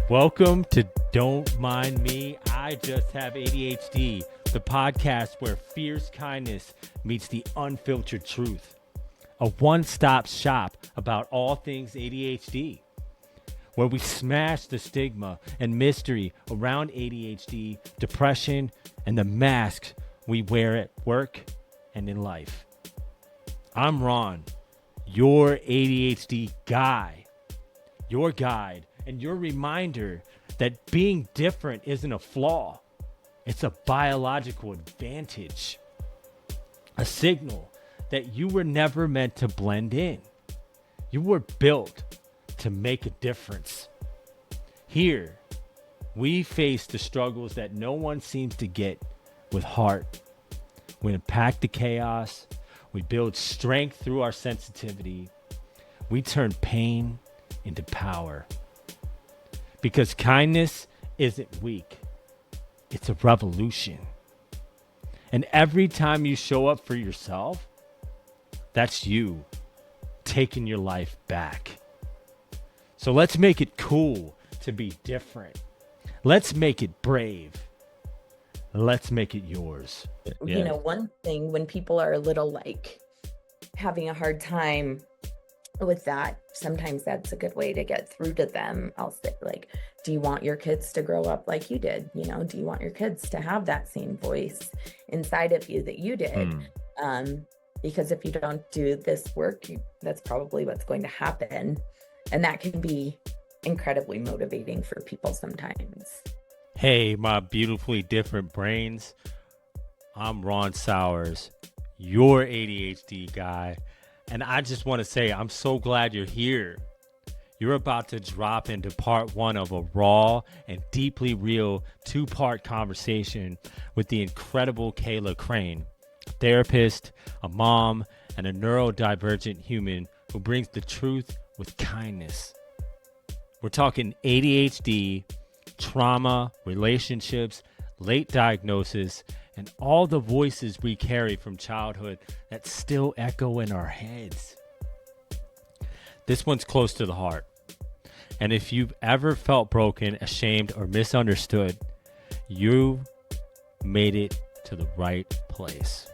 Welcome to Don't Mind Me, I Just Have ADHD, the podcast where fierce kindness meets the unfiltered truth. A one-stop shop about all things ADHD, where we smash the stigma and mystery around ADHD, depression, and the masks we wear at work and in life. I'm Ron, your ADHD guy, your guide, and your reminder that being different isn't a flaw. It's a biological advantage, a signal that you were never meant to blend in. You were built to make a difference. Here, we face the struggles that no one seems to get with heart. We unpack the chaos. We build strength through our sensitivity. We turn pain into power. Because kindness isn't weak, it's a revolution. And every time you show up for yourself, that's you taking your life back. So let's make it cool to be different. Let's make it brave. Let's make it yours. You know, one thing when people are a little like having a hard time with that, sometimes that's a good way to get through to them. I'll say, like, do you want your kids to grow up like you did? You know, do you want your kids to have that same voice inside of you that you did? Because if you don't do this work, that's probably what's going to happen. And that can be incredibly motivating for people sometimes. Hey, my beautifully different brains. I'm Ron Souers, your ADHD guy. And I just want to say, I'm so glad you're here. You're about to drop into part one of a raw and deeply real two-part conversation with the incredible Kayla Crane, a therapist, a mom, and a neurodivergent human who brings the truth with kindness. We're talking ADHD, trauma, relationships, late diagnosis, and all the voices we carry from childhood that still echo in our heads. This one's close to the heart. And if you've ever felt broken, ashamed, or misunderstood, you made it to the right place.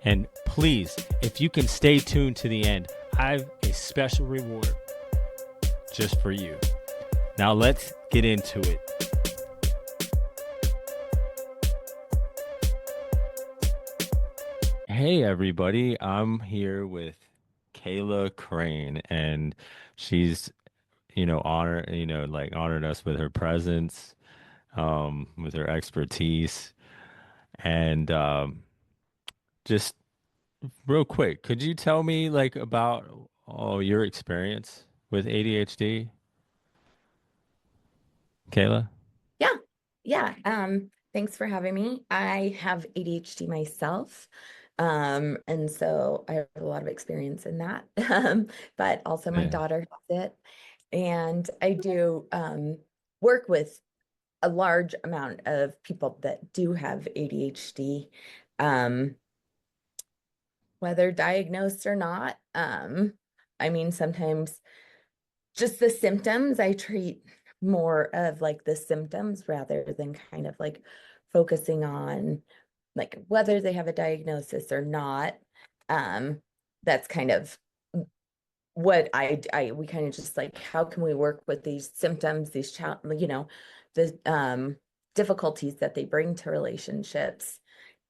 And please, if you can stay tuned to the end, I have a special reward just for you. Now let's get into it. Hey everybody, I'm here with Kayla Crane, and she's, honored us with her presence, with her expertise, and just real quick, could you tell me about your experience with ADHD, Kayla? Yeah. Thanks for having me. I have ADHD myself. And so I have a lot of experience in that. But also my Yeah. daughter has it. And I do work with a large amount of people that do have ADHD, um, whether diagnosed or not. I mean, sometimes just the symptoms, I treat more of like the symptoms rather than kind of like focusing on like whether they have a diagnosis or not. That's kind of what we kind of just like, how can we work with these symptoms, these the difficulties that they bring to relationships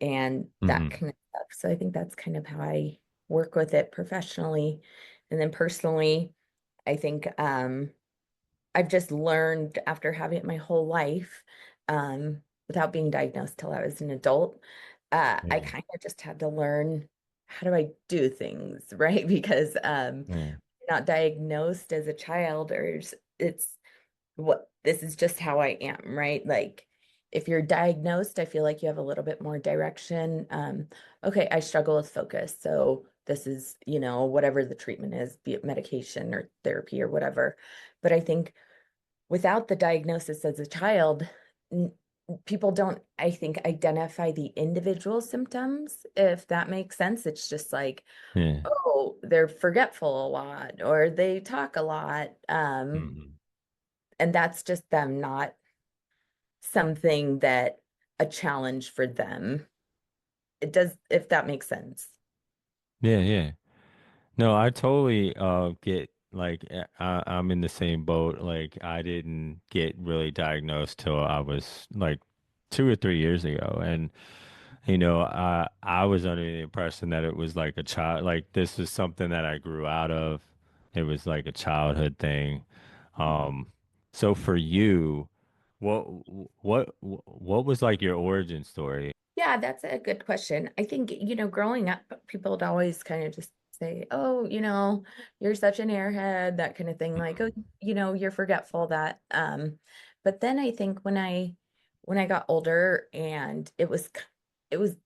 and that kind of stuff. So I think that's kind of how I work with it professionally. And then personally, I think I've just learned after having it my whole life, without being diagnosed till I was an adult, I kind of just had to learn how do I do things, right? Because not diagnosed as a child, or it's what this is just how I am, right? Like if you're diagnosed, I feel like you have a little bit more direction. Okay, I struggle with focus, so this is, whatever the treatment is, be it medication or therapy or whatever. But I think without the diagnosis as a child, people don't, I think, identify the individual symptoms, if that makes sense. It's just like, oh, they're forgetful a lot or they talk a lot. and that's just them, not something that a challenge for them. It does, if that makes sense. Yeah, yeah. No, I totally get like I'm in the same boat. Like I didn't get really diagnosed till I was like 2 or 3 years ago, and I was under the impression that it was like a child, like this was something that I grew out of. It was like a childhood thing. Um, so for you, what what was like your origin story? Yeah, that's a good question. I think, growing up, people would always kind of just say, oh, you're such an airhead, that kind of thing, like, oh, you're forgetful, that. But then I think when I got older and it was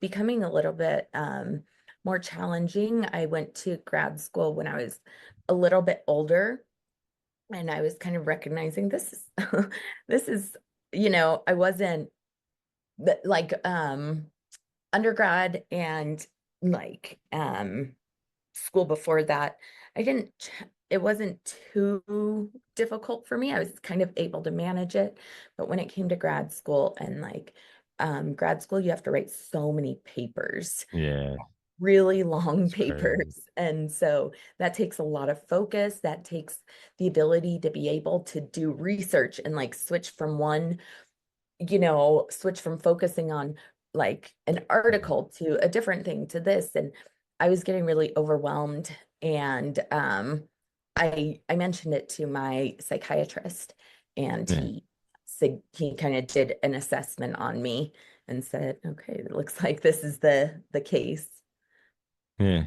becoming a little bit more challenging. I went to grad school when I was a little bit older, and I was kind of recognizing this is this is, I wasn't like undergrad and like school before that, I didn't it wasn't too difficult for me. I was kind of able to manage it. But when it came to grad school, and like grad school, you have to write so many papers, Yeah, really long it's crazy. papers. And so that takes a lot of focus. That takes the ability to be able to do research and like switch from focusing on like an article to a different thing to this. And I was getting really overwhelmed. And I mentioned it to my psychiatrist, and Yeah, he said he kind of did an assessment on me and said, okay, it looks like this is the case. yeah,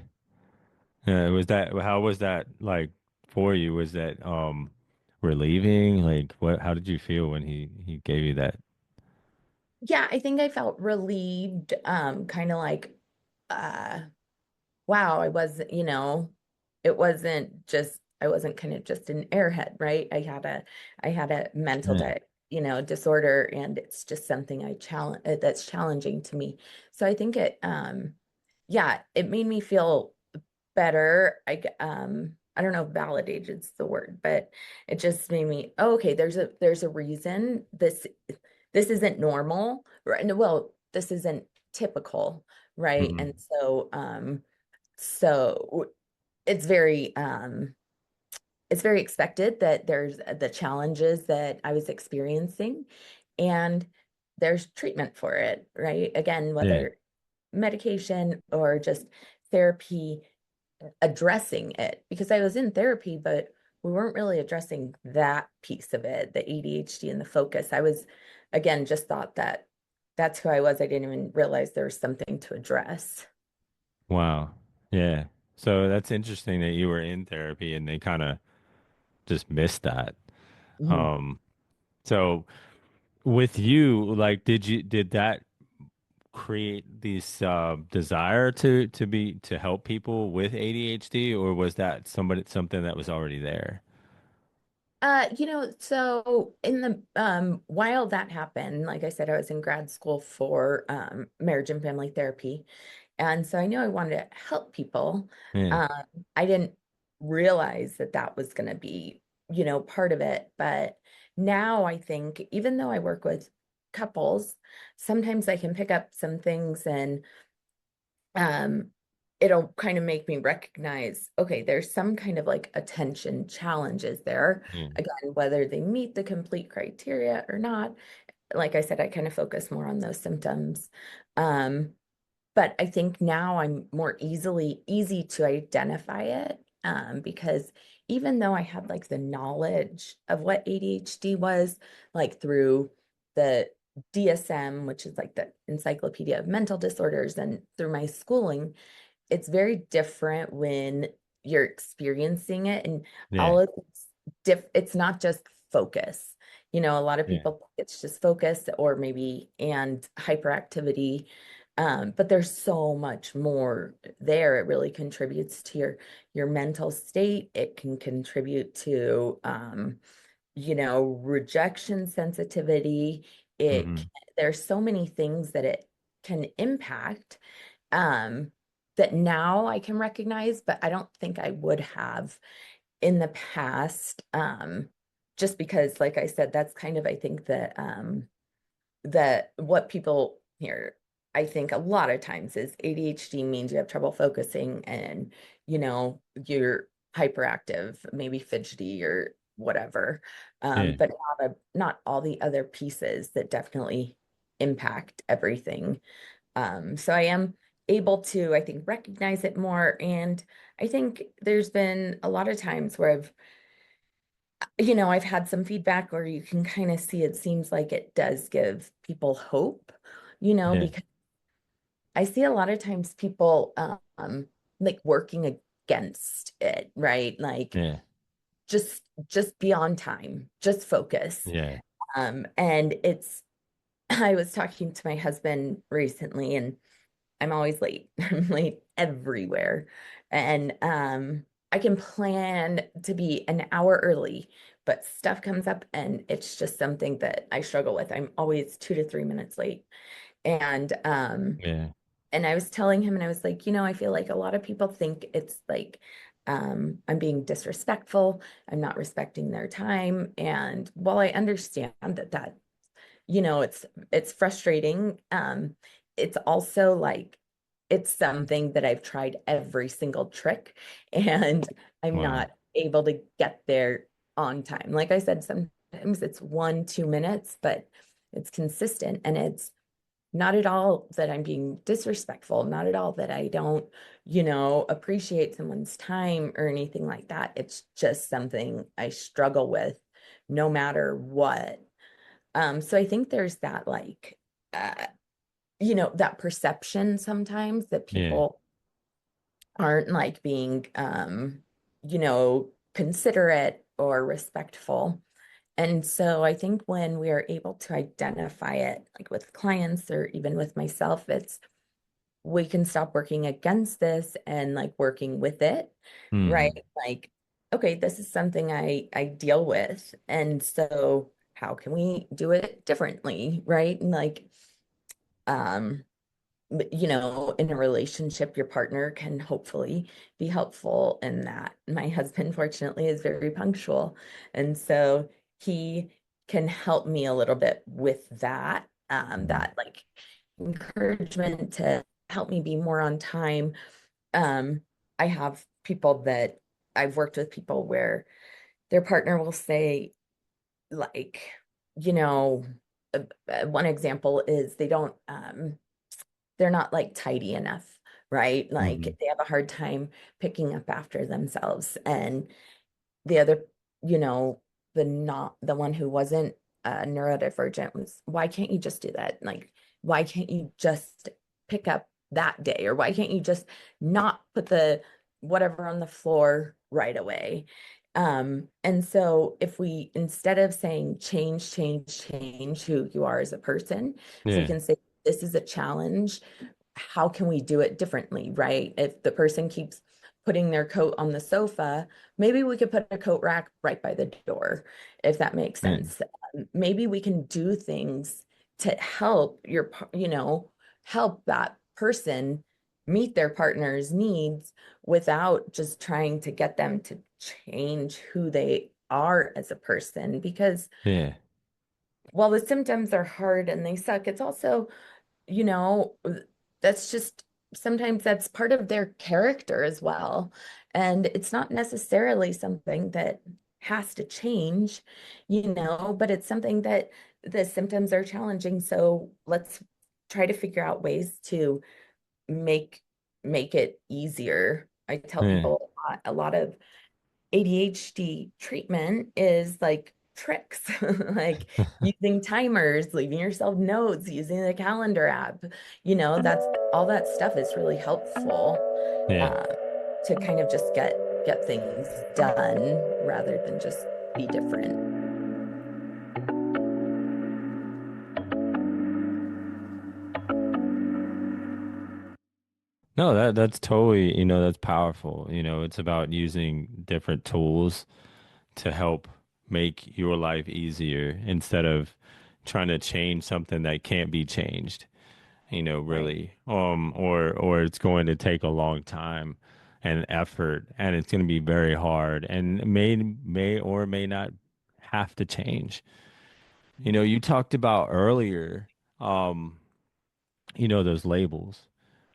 yeah. Was that how was that like for you? Was that relieving? Like what? How did you feel when he gave you that? Yeah, I think I felt relieved, kind of like, uh, wow, it wasn't just, I wasn't kind of just an airhead, right? I had a mental Yeah, disorder, and it's just something that's challenging to me. So I think yeah, it made me feel better. I don't know if validated's the word, but it just made me, oh, okay, there's a reason this isn't normal, right? No, well, this isn't typical, right? And hmm so it's very expected that there's the challenges that I was experiencing, and there's treatment for it, right? Again, yeah, whether medication or just therapy addressing it, because I was in therapy, but we weren't really addressing that piece of it, the ADHD and the focus. I was, again, just thought that that's who I was. I didn't even realize there was something to address. wow, yeah. So that's interesting that you were in therapy and they kind of just missed that. Mhm. Um, so with you, like, did that create this desire to help people with ADHD, or was that something that was already there? So in the while that happened, like I said, I was in grad school for marriage and family therapy. And so I knew I wanted to help people. Yeah, Um, I didn't realize that that was going to be, part of it. But now I think, even though I work with couples, sometimes I can pick up some things, and um, it'll kind of make me recognize, okay, there's some kind of like attention challenges there. yeah, Again, whether they meet the complete criteria or not. Like I said, I kind of focus more on those symptoms. Um, but I think now I'm more easy to identify it, because even though I had like the knowledge of what ADHD was, like through the DSM, which is like the Encyclopedia of Mental Disorders, and through my schooling, it's very different when you're experiencing it, and yeah, all of it's not just focus. A lot of yeah. people think it's just focus, or maybe and hyperactivity. But there's so much more there. It really contributes to your mental state. It can contribute to rejection sensitivity. hmm There's so many things that it can impact, um, that now I can recognize, but I don't think I would have in the past. just because, like I said, that's kind of, I think that what people hear, I think a lot of times is ADHD means you have trouble focusing and, you're hyperactive, maybe fidgety or whatever. Yeah. But not all the other pieces that definitely impact everything. So I am able to, I think, recognize it more. And I think there's been a lot of times where I've had some feedback where you can kind of see it seems like it does give people hope, Yeah. because I see a lot of times people like working against it, right? Like Yeah. just be on time, just focus. Yeah. And I was talking to my husband recently, and I'm always late. I'm late everywhere. And I can plan to be an hour early, but stuff comes up and it's just something that I struggle with. I'm always 2 to 3 minutes late. And Yeah. and I was telling him, and I was like, I feel like a lot of people think it's like I'm being disrespectful, I'm not respecting their time. And while I understand that it's frustrating. It's also like it's something that I've tried every single trick, and I'm Wow. not able to get there on time. Like I said, sometimes it's 1, 2 minutes, but it's consistent, and it's not at all that I'm being disrespectful, not at all that I don't, appreciate someone's time or anything like that. It's just something I struggle with no matter what. So I think there's that like that perception sometimes that Yeah. people aren't like being considerate or respectful. And so I think when we are able to identify it, like with clients or even with myself, it's we can stop working against this and like working with it, right? Hmm. Like, okay, this is something I deal with. And so how can we do it differently, right? And like, um, in a relationship, your partner can hopefully be helpful in that. My husband, fortunately, is very punctual. And so he can help me a little bit with that, Mhm. that like encouragement to help me be more on time. Um, I have people that I've worked with people where their partner will say, like, you know, one example is they're not like tidy enough, right? Mhm. Like they have a hard time picking up after themselves. And the other, you know, the one who wasn't neurodivergent was, why can't you just do that? Like, why can't you just pick up that day? Or why can't you just not put the whatever on the floor right away? And so if we, instead of saying change who you are as a person, if we Yeah. can say this is a challenge, how can we do it differently, right? If the person keeps putting their coat on the sofa, maybe we could put a coat rack right by the door, if that makes Yeah. sense. Maybe we can do things to help help that person meet their partner's needs without just trying to get them to change who they are as a person. Because Yeah. while the symptoms are hard and they suck, it's also you know, that's just sometimes that's part of their character as well. And it's not necessarily something that has to change, but it's something that the symptoms are challenging. So let's try to figure out ways to make make it easier. I tell Yeah. people a lot of ADHD treatment is like tricks, like using timers, leaving yourself notes, using the calendar app. That's all that stuff is really helpful Yeah. uh, to kind of just get things done rather than just be different. No, that's totally, that's powerful. It's about using different tools to help make your life easier instead of trying to change something that can't be changed, Right. really. Or it's going to take a long time and effort, and it's going to be very hard and may or may not have to change. You talked about earlier, um, those labels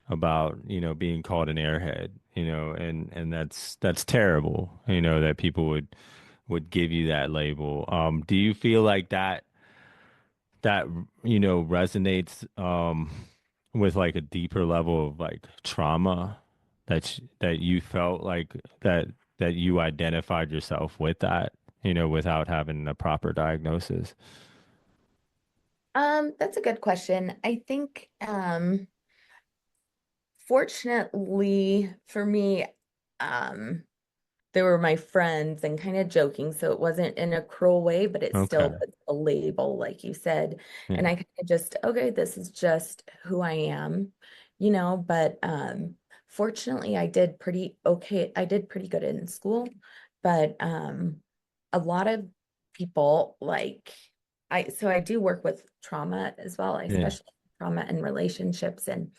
about, being called an airhead, and that's terrible, that people would give you that label. Do you feel like that resonates with like a deeper level of like trauma that you felt like that you identified yourself with that, without having a proper diagnosis? That's a good question. I think, fortunately for me, um, they were my friends and kind of joking, so it wasn't in a cruel way, but it still Okay. was a label, like you said. And Yeah. I kind of just, okay, this is just who I am, but fortunately I did pretty okay. I did pretty good in school, but a lot of people so I do work with trauma as well, Yeah. especially trauma and relationships. And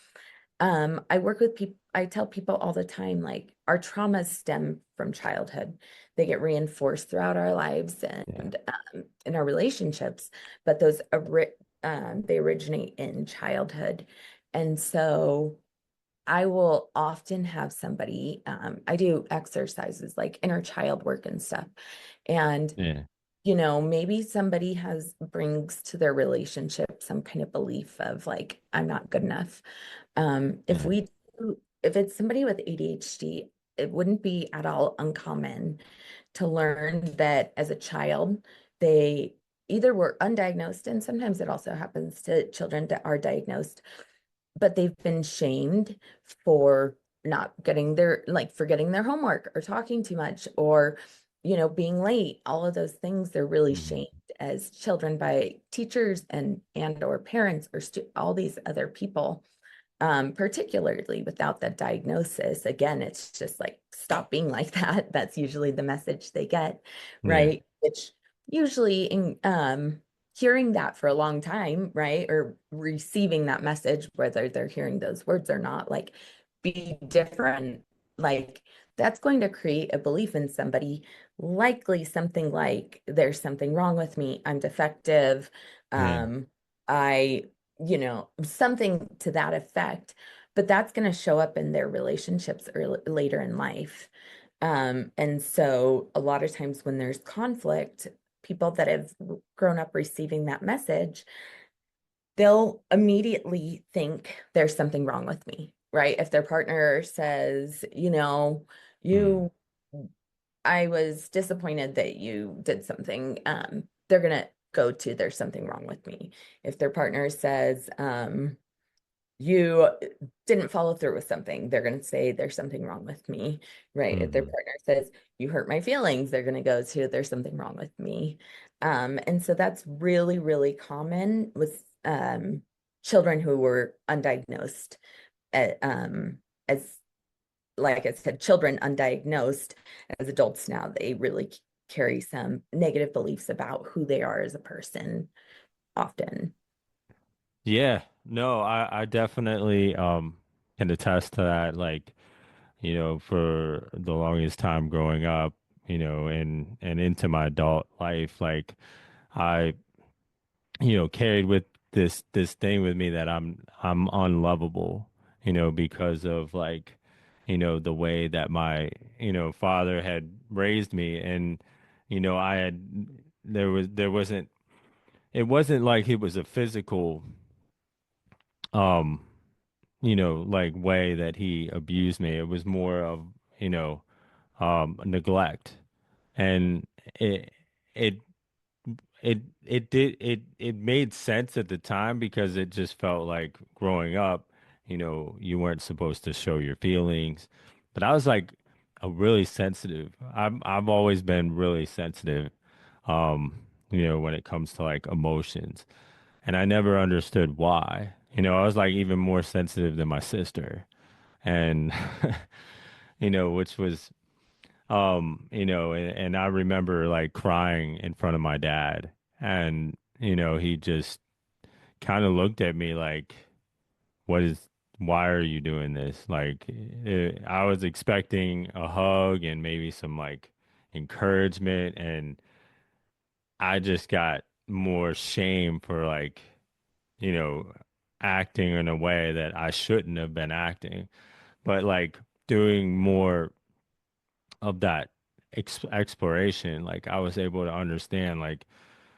I work with people, I tell people all the time, like our traumas stem from childhood. They get reinforced throughout our lives Yeah. and in our relationships, but they originate in childhood. And so I will often have somebody, I do exercises like inner child work and stuff. And Yeah. maybe somebody brings to their relationship some kind of belief of like, I'm not good enough. If Yeah. if it's somebody with ADHD, it wouldn't be at all uncommon to learn that as a child, they either were undiagnosed, and sometimes it also happens to children that are diagnosed, but they've been shamed for not getting like forgetting their homework or talking too much or, being late. All of those things, they're really Mhm. shamed as children by teachers and or parents or all these other people, particularly without the diagnosis. Again, it's just like, stop being like that. That's usually the message they get, Yeah. right? Which usually hearing that for a long time, right? Or receiving that message, whether they're hearing those words or not, like be different. Like that's going to create a belief in somebody, likely something like there's something wrong with me, I'm defective, Yeah. I something to that effect, but that's going to show up in their relationships later in life. And so a lot of times when there's conflict, people that have grown up receiving that message, they'll immediately think there's something wrong with me, right? If their partner says, Mm. you I was disappointed that you did something. They're gonna go to there's something wrong with me. If their partner says, you didn't follow through with something, they're gonna say there's something wrong with me, right? If their Mhm. partner says you hurt my feelings, they're gonna go to there's something wrong with me. And so that's really, really common with children who were undiagnosed, as like I said, children undiagnosed. As adults now, they really carry some negative beliefs about who they are as a person often. Yeah. No, I definitely can attest to that. Like, for the longest time growing up, and into my adult life, like I, carried with this thing with me that I'm unlovable, because of like, the way that my, father had raised me. And, I had there wasn't it wasn't like it was a physical um, like way that he abused me. It was more of, neglect. And it it it made sense at the time because it just felt like growing up, you weren't supposed to show your feelings. But I was like a really sensitive. I've always been really sensitive, when it comes to like emotions. And I never understood why. I was like even more sensitive than my sister. And which was and I remember like crying in front of my dad, and he just kind of looked at me like, what is why are you doing this? Like, I was expecting a hug and maybe some like encouragement, and I just got more shame for like, you know, acting in a way that I shouldn't have been acting. But like doing more of that exploration, like I was able to understand like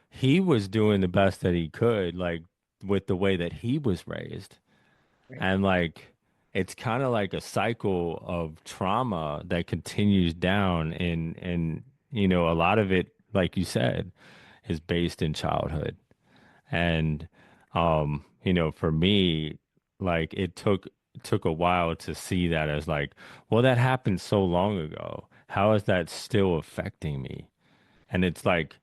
he was doing the best that he could, like with the way that he was raised. Right. And like it's kind of like a cycle of trauma that continues down and a lot of it, like you said, is based in childhood. And for me, like it took a while to see that as like, well, that happened so long ago. How is that still affecting me? And it's like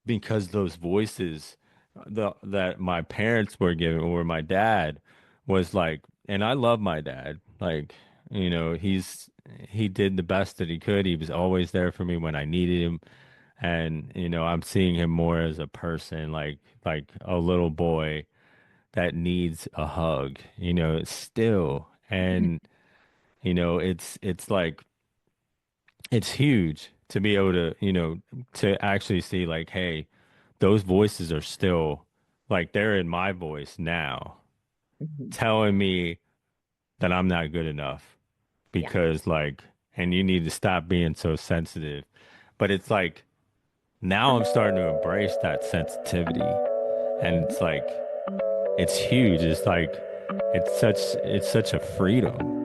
because those voices that my parents were giving or my dad was like, and I love my dad. Like, he did the best that he could. He was always there for me when I needed him. And, I'm seeing him more as a person, like a little boy that needs a hug, still. And, it's like it's huge to be able to, to actually see like, hey, those voices are still like they're in my voice now, Mhm. telling me that I'm not good enough Yeah. because like, and you need to stop being so sensitive. But it's like now I'm starting to embrace that sensitivity. And Mhm. it's like, it's huge. It's like, it's such a freedom.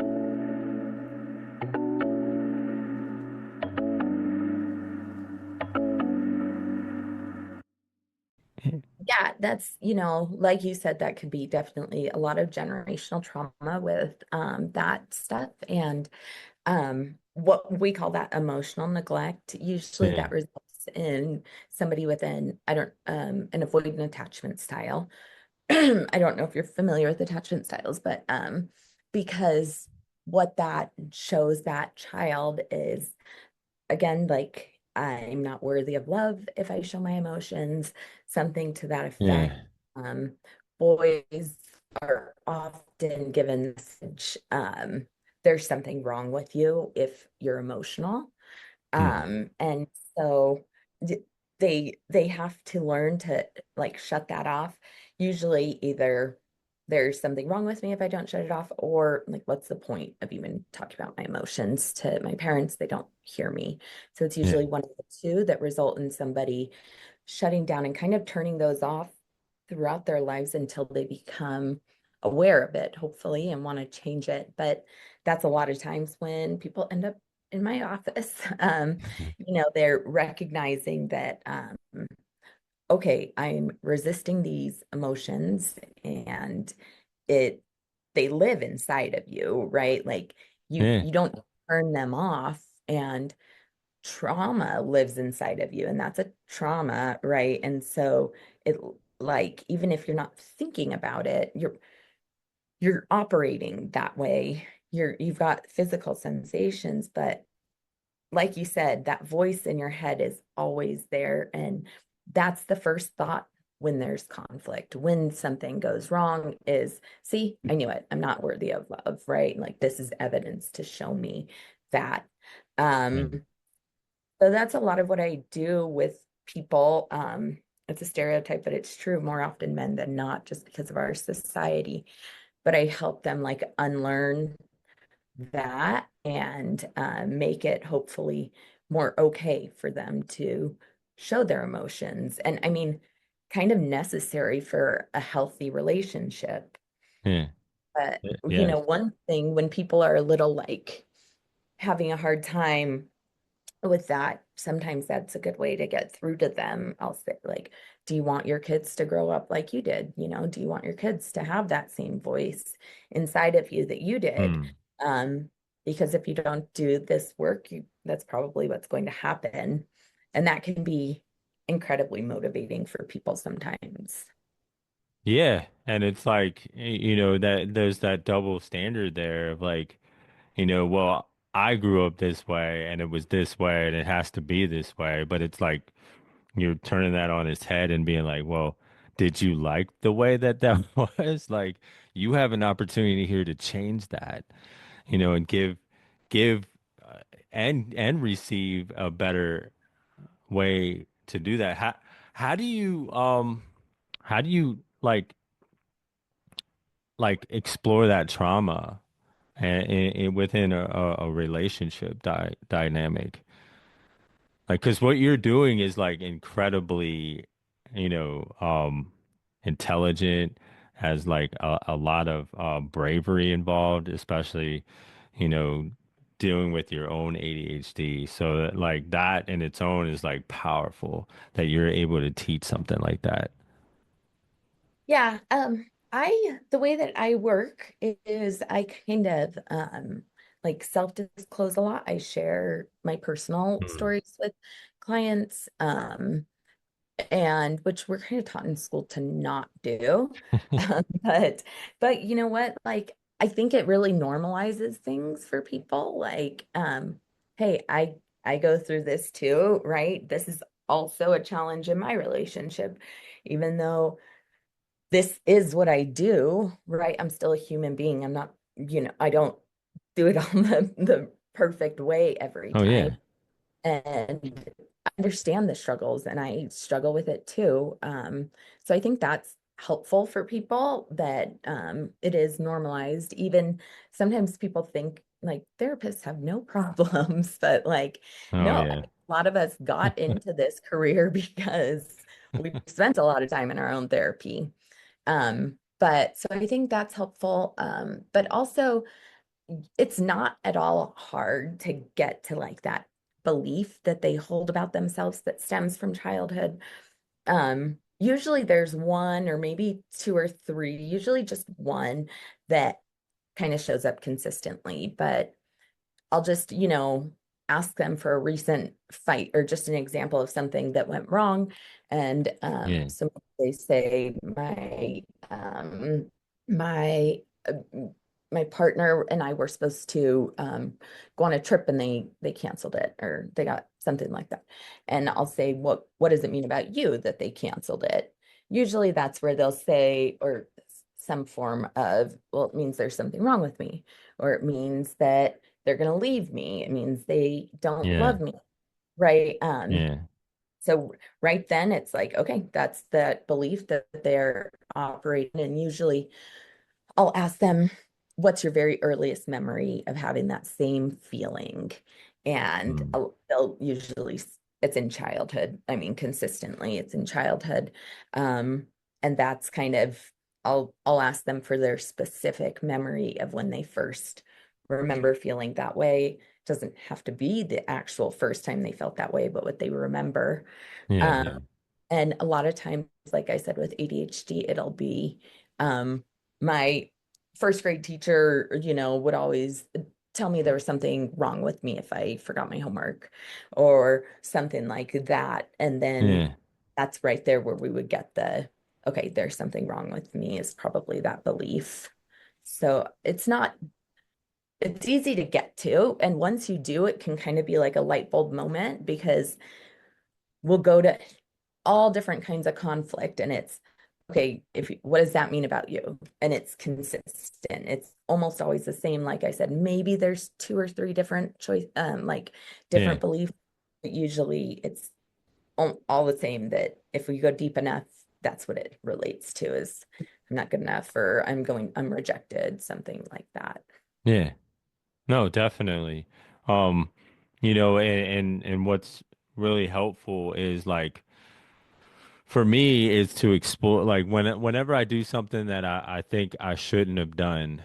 Yeah, that's, like you said, that could be definitely a lot of generational trauma with that stuff. And what we call that emotional neglect. Usually that Yeah. results in somebody with an avoidant attachment style. I don't know if you're familiar with attachment styles, but because what that shows that child is, again, like I'm not worthy of love if I show my emotions, something to that effect. Yeah. Um, Boys are often given the message, there's something wrong with you if you're emotional. Hmm. And so they have to learn to like shut that off. Usually either there's something wrong with me if I don't shut it off, or like what's the point of even talking about my emotions to my parents? They don't hear me. So it's Yeah. usually one of the two that result in somebody shutting down and kind of turning those off throughout their lives until they become aware of it, hopefully, and want to change it. But that's a lot of times when people end up in my office. They're recognizing that, okay, I'm resisting these emotions and it they live inside of you, right? Like Yeah. you don't turn them off, and trauma lives inside of you, and that's a trauma, right? And so it, like, even if you're not thinking about it, you're operating that way. You've got physical sensations, but like you said, that voice in your head is always there. And that's the first thought when there's conflict, when something goes wrong is, see, I knew it. I'm not worthy of love, right? Like this is evidence to show me that. Yeah. Um, so that's a lot of what I do with people. It's a stereotype, but it's true more often men than not, just because of our society. But I help them like unlearn that and make it hopefully more okay for them to show their emotions. And I mean, kind of necessary for a healthy relationship. Yeah. But, Yes. one thing when people are a little like having a hard time with that, sometimes that's a good way to get through to them. I'll say, like, do you want your kids to grow up like you did? Do you want your kids to have that same voice inside of you that you did? Hmm. Um, because if you don't do this work, that's probably what's going to happen. And that can be incredibly motivating for people sometimes. Yeah, and it's like, that there's that double standard there of like, well, I grew up this way and it was this way and it has to be this way, but it's like you're turning that on its head and being like, well, did you like the way that that was? Like, you have an opportunity here to change that, and give and receive a better way to do that. How do you how do you like explore that trauma and within a relationship dynamic? Like, because what you're doing is like incredibly, you know, intelligent, has like a lot of bravery involved, especially, you know, dealing with your own ADHD. So that, like that in its own is like powerful that you're able to teach something like that. Yeah, the way that I work is I kind of like self-disclose a lot. I share my personal Mm. stories with clients, and which we're kind of taught in school to not do. But you know what? Like I think it really normalizes things for people. Like, hey, I go through this too, right? This is also a challenge in my relationship, even though this is what I do, right? I'm still a human being. I'm not, I don't do it on the perfect way every Oh time. yeah, And I understand the struggles and I struggle with it too. So I think that's helpful for people that it is normalized. Even sometimes people think like therapists have no problems, but like, oh no, yeah, a lot of us got into this career because we spent a lot of time in our own therapy. But so I think that's helpful. But also it's not at all hard to get to like that belief that they hold about themselves that stems from childhood. Usually there's one or maybe two or three, usually just one that kind of shows up consistently, but I'll just, ask them for a recent fight or just an example of something that went wrong. And yeah, so they say my uh, my partner and I were supposed to go on a trip and they canceled it or they got something like that. And I'll say, what does it mean about you that they canceled it? Usually that's where they'll say, or some form of, well, it means there's something wrong with me, or it means that they're going to leave me. It means they don't yeah, love me. Right. yeah, So right then it's like, okay, that's that belief that they're operating. And usually I'll ask them, what's your very earliest memory of having that same feeling? And mm, they'll usually, it's in childhood. I mean, consistently, it's in childhood. Um, and that's kind of, I'll ask them for their specific memory of when they first remember feeling that way. It doesn't have to be the actual first time they felt that way, but what they remember. yeah, Um, yeah, and a lot of times, like I said, with ADHD, it'll be my first grade teacher, would always tell me there was something wrong with me if I forgot my homework or something like that. And then yeah, that's right there where we would get okay, there's something wrong with me is probably that belief. So it's easy to get to. And once you do, it can kind of be like a light bulb moment because we'll go to all different kinds of conflict and it's okay, what does that mean about you? And it's consistent. It's almost always the same. Like I said, maybe there's two or three different choice, like yeah, different beliefs, but usually it's all the same that if we go deep enough, that's what it relates to is I'm not good enough or I'm rejected, something like that. yeah. No, definitely. Um, and what's really helpful is like for me is to explore like whenever I do something that I think I shouldn't have done,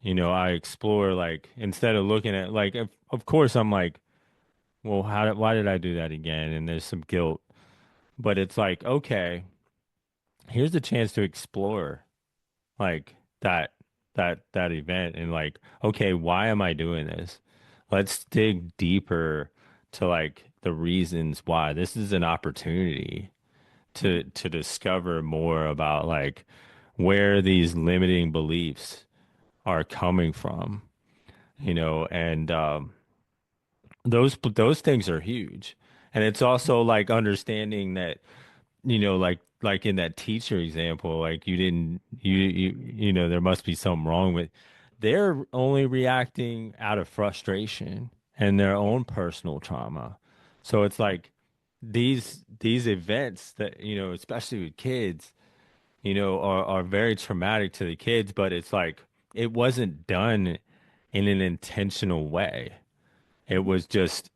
I explore like instead of looking at like of course I'm like, well, why did I do that again? And there's some guilt. But it's like, okay, here's the chance to explore like that event and like, okay, why am I doing this? Let's dig deeper to like the reasons why. This is an opportunity to discover more about like where these limiting beliefs are coming from, and those things are huge. And it's also like understanding that like in that teacher example, like you didn't there must be something wrong with they're only reacting out of frustration and their own personal trauma. So it's like these events that, especially with kids, are very traumatic to the kids, but it's like it wasn't done in an intentional way. It was just,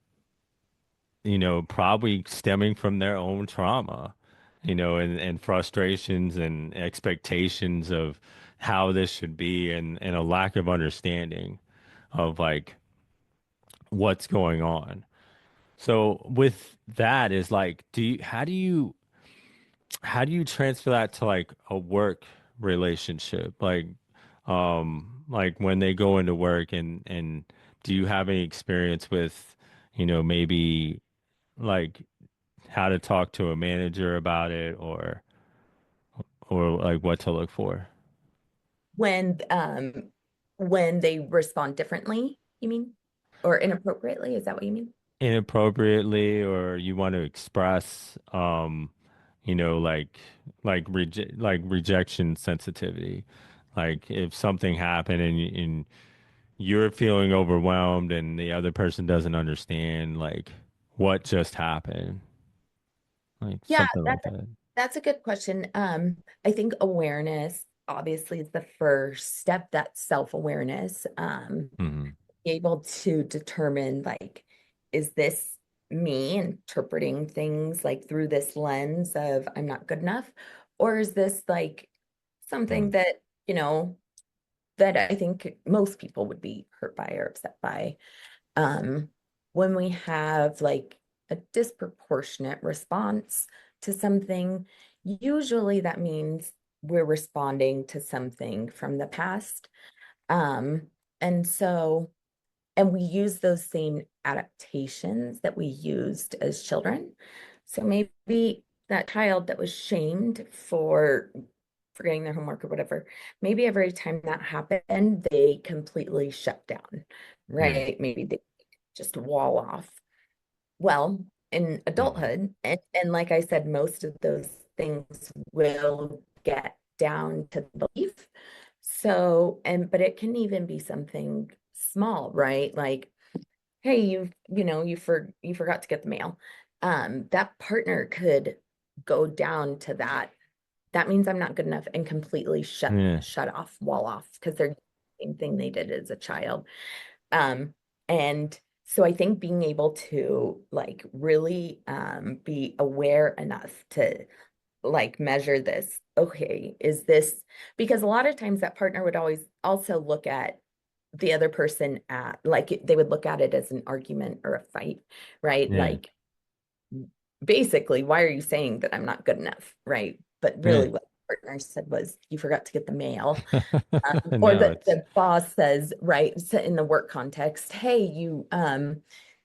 probably stemming from their own trauma, and frustrations and expectations of how this should be, and a lack of understanding of like what's going on. So with that is like, how do you transfer that to like a work relationship? Like when they go into work, and do you have any experience with, maybe like how to talk to a manager about it, or like what to look for When when they respond differently, you mean? Or inappropriately, is that what you mean? inappropriately, or you want to express, like rejection sensitivity. Like if something happened, and you're feeling overwhelmed and the other person doesn't understand like what just happened, like Yeah, something like that. that's a good question. I think awareness obviously is the first step, that self-awareness. Hmm. Able to determine like, is this me interpreting things like through this lens of I'm not good enough? Or is this like something that, that I think most people would be hurt by or upset by? Um, when we have like a disproportionate response to something, usually that means we're responding to something from the past. Um, and so, and we use those same adaptations that we used as children. So maybe that child that was shamed for forgetting their homework or whatever, maybe every time that happened, they completely shut down, Yeah. right? Maybe they just wall off. Well, in Hmm. adulthood, and like I said, most of those things will get down to the belief. So, but it can even be something small, right? Like, hey, you forgot to get the mail. That partner could go down to that. That means I'm not good enough and completely Yeah. shut off, wall off, because they're doing the same thing they did as a child. Um, and so I think being able to like really be aware enough to like measure this. Okay, is this because a lot of times that partner would always also look at the other person at like they would look at it as an argument or a fight, right? Yeah. Like basically, why are you saying that I'm not good enough, right? But Yeah. really what the partner said was you forgot to get the mail. Or No, that it's the boss says, right, so in the work context, hey,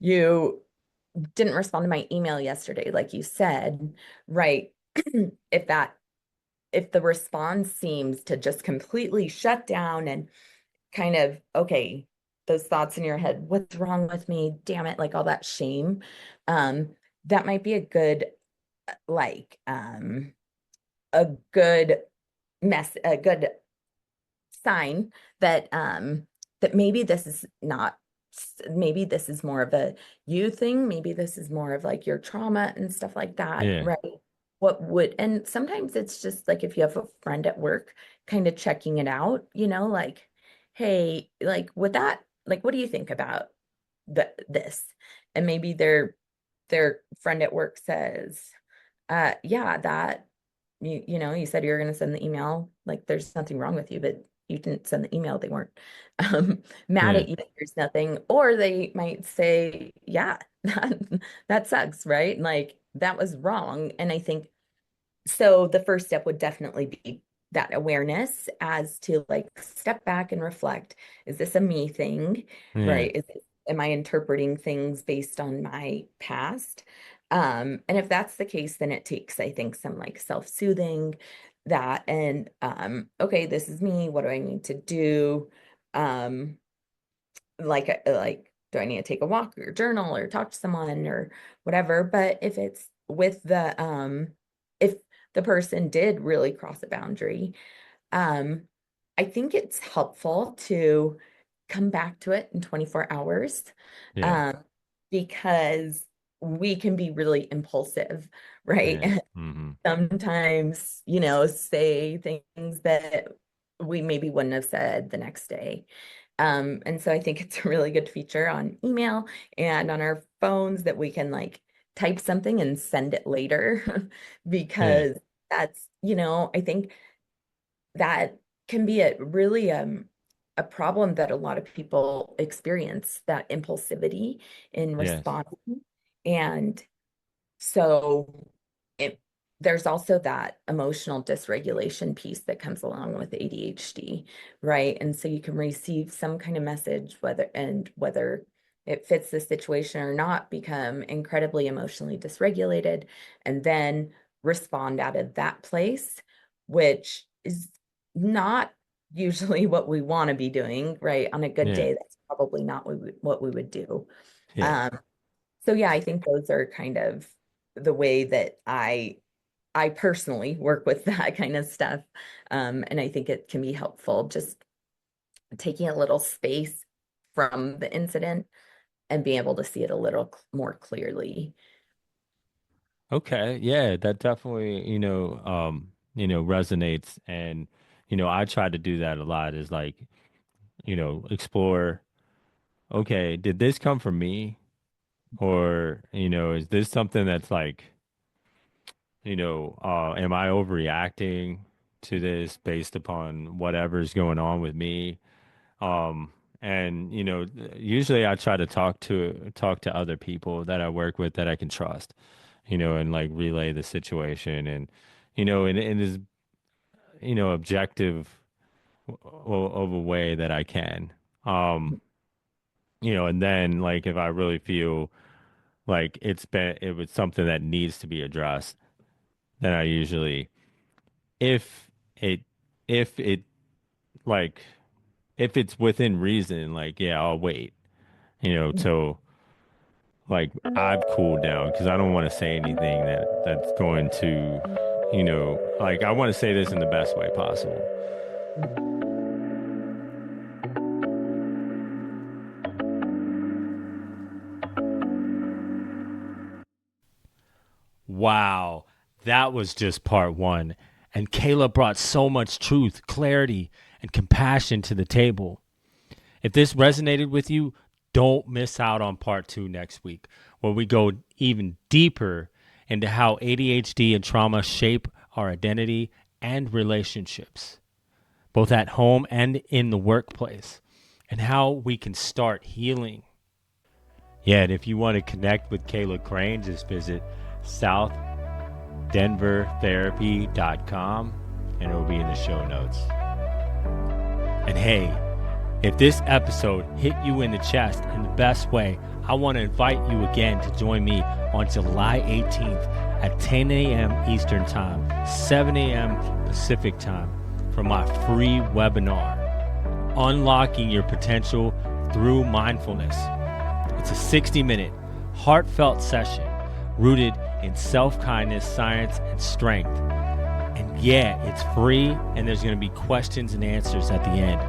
you didn't respond to my email yesterday, like you said, right? If that if the response seems to just completely shut down and kind of, okay, those thoughts in your head, what's wrong with me? Damn it, like all that shame. Um, that might be a good like a good a good sign that that maybe this is not maybe this is more of a you thing, maybe this is more of like your trauma and stuff like that, yeah. right? What would, and sometimes it's just like if you have a friend at work kind of checking it out, like, hey, like with that, like what do you think about this? And maybe their friend at work says, yeah, that you said you were going to send the email. Like, there's nothing wrong with you, but you didn't send the email. They weren't mad Yeah. at you that there's nothing. Or they might say, yeah, that sucks, right? Like, that was wrong. And I think so. The first step would definitely be that awareness as to like step back and reflect. Is this a me thing, Yeah. right? Am I interpreting things based on my past? And if that's the case, then it takes, I think, some like self-soothing that and okay, this is me. What do I need to do? Um, like do I need to take a walk or journal or talk to someone or whatever? But if it's with the if the person did really cross a boundary, um I think it's helpful to come back to it in 24 hours Yeah. um because we can be really impulsive, right? Yeah. Mm-hmm. Sometimes, say things that we maybe wouldn't have said the next day. And so I think it's a really good feature on email and on our phones that we can like type something and send it later Yeah. because that's, I think that can be a problem that a lot of people experience, that impulsivity in Yes. responding. And so it there's also that emotional dysregulation piece that comes along with ADHD, right? And so you can receive some kind of message, whether it fits the situation or not, become incredibly emotionally dysregulated, and then respond out of that place, which is not usually what we want to be doing, right? On a good Yeah. day, that's probably not what we would do. Yeah. Um, so yeah, I think those are kind of the way that I personally work with that kind of stuff. And I think it can be helpful just taking a little space from the incident and being able to see it a little more clearly. Okay. Yeah, that definitely, resonates. And, I try to do that a lot is like, explore, okay, did this come from me? Or, is this something that's like, am I overreacting to this based upon whatever's going on with me? Um, and usually I try to talk to other people that I work with that I can trust, and like relay the situation and in as objective of a way that I can. Um, and then like if I really feel like it was something that needs to be addressed, then I usually if it if it like if it's within reason, like yeah, I'll wait, till like I've cooled down because I don't want to say anything that's going to, like I want to say this in the best way possible. Wow, that was just part one. And Kayla brought so much truth, clarity, and compassion to the table. If this resonated with you, don't miss out on part two next week, where we go even deeper into how ADHD and trauma shape our identity and relationships, both at home and in the workplace, and how we can start healing. Yeah, and if you want to connect with Kayla Crane, just visit southdenvertherapy.com and it will be in the show notes. And hey, if this episode hit you in the chest in the best way, I want to invite you again to join me on July 18th at 10 a.m. Eastern Time, 7 a.m. Pacific Time for my free webinar, Unlocking Your Potential Through Mindfulness. It's a 60-minute, heartfelt session rooted in self-kindness, science, and strength. And yeah, it's free, and there's going to be questions and answers at the end.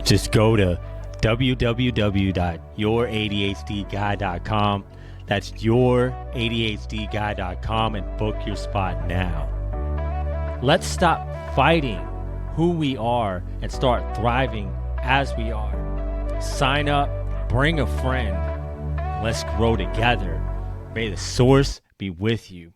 Just go to www.youradhdguy.com. That's youradhdguy.com and book your spot now. Let's stop fighting who we are and start thriving as we are. Sign up, bring a friend. Let's grow together. May the source be with you.